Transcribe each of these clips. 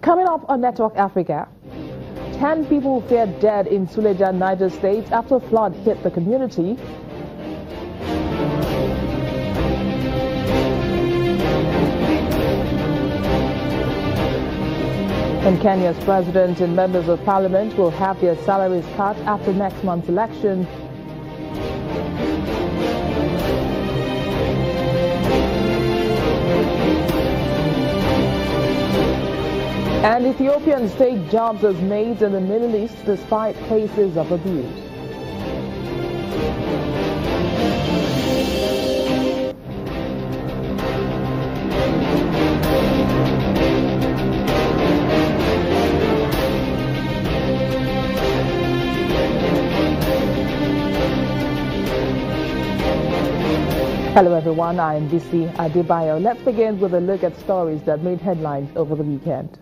Coming up on Network Africa, 10 people feared dead in Suleja, Niger State after flood hit the community. And Kenya's president and members of parliament will have their salaries cut after next month's election. And Ethiopians take jobs as maids in the Middle East despite cases of abuse. Hello everyone, I am Bisi Adebayo. Let's begin with a look at stories that made headlines over the weekend.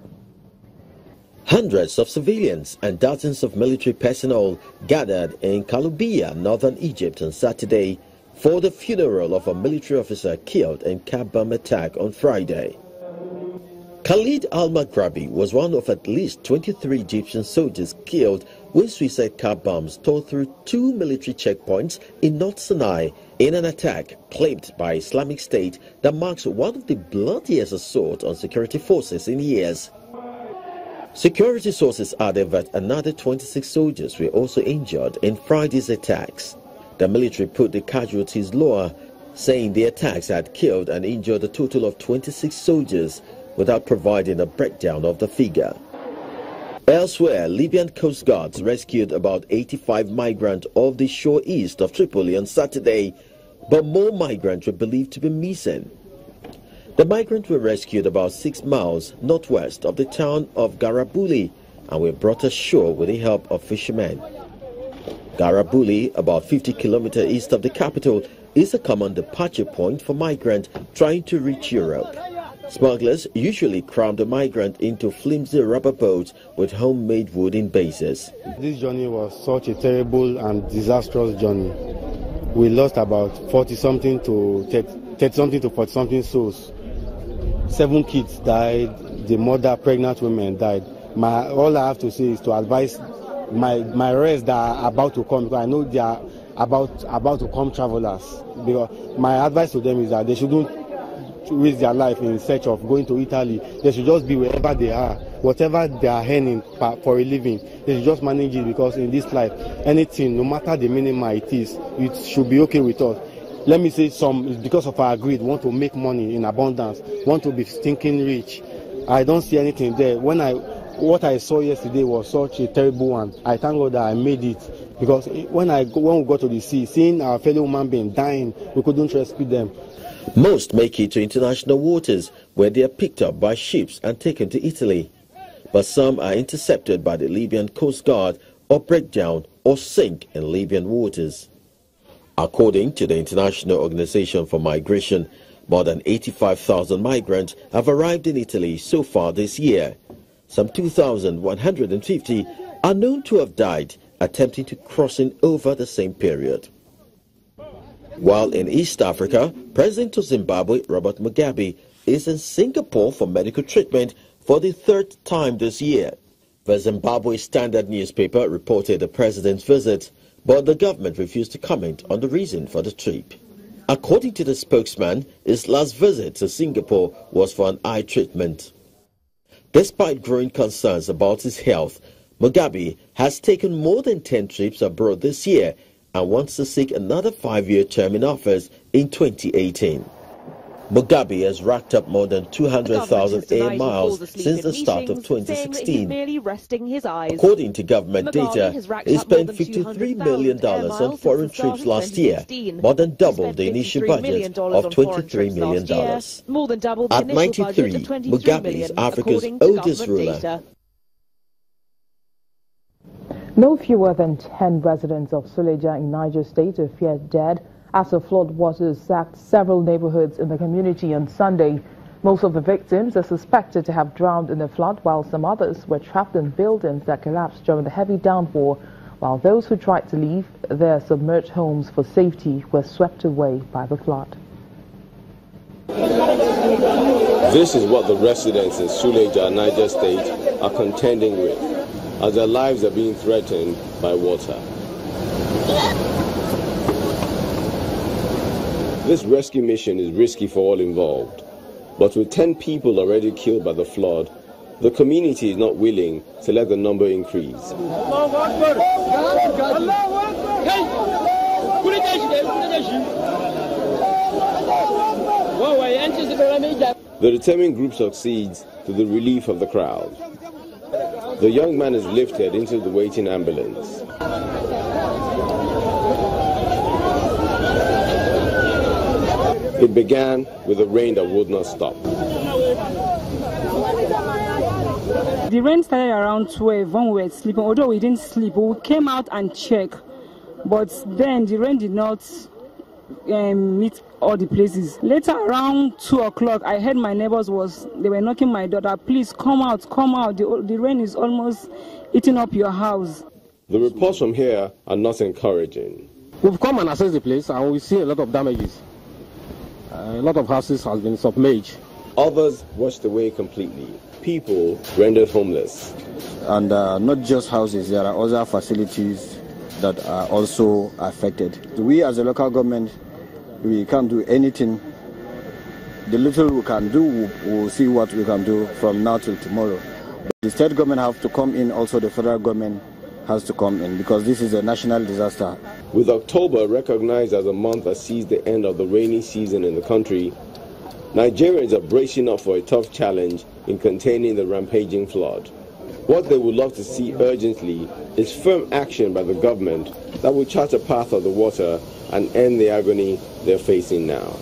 Hundreds of civilians and dozens of military personnel gathered in Kaloubiya, northern Egypt on Saturday for the funeral of a military officer killed in car bomb attack on Friday. Khalid al-Maghrabi was one of at least 23 Egyptian soldiers killed when suicide car bombs tore through 2 military checkpoints in North Sinai in an attack claimed by Islamic State that marks one of the bloodiest assaults on security forces in years. Security sources added that another 26 soldiers were also injured in Friday's attacks. The military put the casualties lower, saying the attacks had killed and injured a total of 26 soldiers, without providing a breakdown of the figure. Elsewhere, Libyan Coast Guards rescued about 85 migrants off the shore east of Tripoli on Saturday, but more migrants were believed to be missing. The migrants were rescued about 6 miles northwest of the town of Garabuli and were brought ashore with the help of fishermen. Garabuli, about 50 kilometers east of the capital, is a common departure point for migrants trying to reach Europe. Smugglers usually cram the migrant into flimsy rubber boats with homemade wooden bases. This journey was such a terrible and disastrous journey. We lost about 40-something to 30-something to 40-something souls. 7 kids died. The mother, pregnant women died. All I have to say is to advise my rest that are about to come, because I know they are about to come travelers. Because my advice to them is that they shouldn't waste their life in search of going to Italy. They should just be wherever they are. Whatever they are earning for a living, they should just manage it, because in this life, anything, no matter the minimum it is, it should be okay with us. Let me say some, because of our greed, want to make money in abundance, want to be stinking rich. I don't see anything there. What I saw yesterday was such a terrible one. I thank God that I made it, because when we got to the sea, seeing our fellow human being dying, we couldn't rescue them. Most make it to international waters, where they are picked up by ships and taken to Italy. But some are intercepted by the Libyan Coast Guard or break down or sink in Libyan waters. According to the International Organization for Migration, more than 85,000 migrants have arrived in Italy so far this year. Some 2,150 are known to have died attempting to crossing over the same period. While in East Africa, President of Zimbabwe, Robert Mugabe, is in Singapore for medical treatment for the 3rd time this year. The Zimbabwe Standard newspaper reported the president's visit, but the government refused to comment on the reason for the trip. According to the spokesman, his last visit to Singapore was for an eye treatment. Despite growing concerns about his health, Mugabe has taken more than 10 trips abroad this year and wants to seek another 5-year term in office in 2018. Mugabe has racked up more than 200,000 air miles since the start of 2016. According to government data, he spent $53 million on foreign trips last year, more than double the initial budget of $23 million. At 93, Mugabe is Africa's oldest ruler. No fewer than 10 residents of Suleja in Niger State are feared dead as the flood waters sacked several neighborhoods in the community on Sunday. Most of the victims are suspected to have drowned in the flood, while some others were trapped in buildings that collapsed during the heavy downpour, while those who tried to leave their submerged homes for safety were swept away by the flood. This is what the residents in Suleja, Niger State, are contending with, as their lives are being threatened by water. This rescue mission is risky for all involved, but with 10 people already killed by the flood, the community is not willing to let the number increase. The determined group succeeds to the relief of the crowd. The young man is lifted into the waiting ambulance. It began with a rain that would not stop. The rain started around 12 when we were sleeping. Although we didn't sleep, we came out and checked. But then the rain did not meet all the places. Later around 2 o'clock, I heard my neighbors they were knocking my door. Please come out, come out. The rain is almost eating up your house. The reports from here are not encouraging. We've come and assessed the place and we see a lot of damages. A lot of houses have been submerged. Others washed away completely. People rendered homeless. And not just houses, there are other facilities that are also affected. We as a local government, we can't do anything. The little we can do, we'll see what we can do from now till tomorrow. But the state government have to come in, also the federal government has to come in, because this is a national disaster. With October recognized as a month that sees the end of the rainy season in the country, Nigerians are bracing up for a tough challenge in containing the rampaging flood. What they would love to see urgently is firm action by the government that will chart a path of the water and end the agony they're facing now.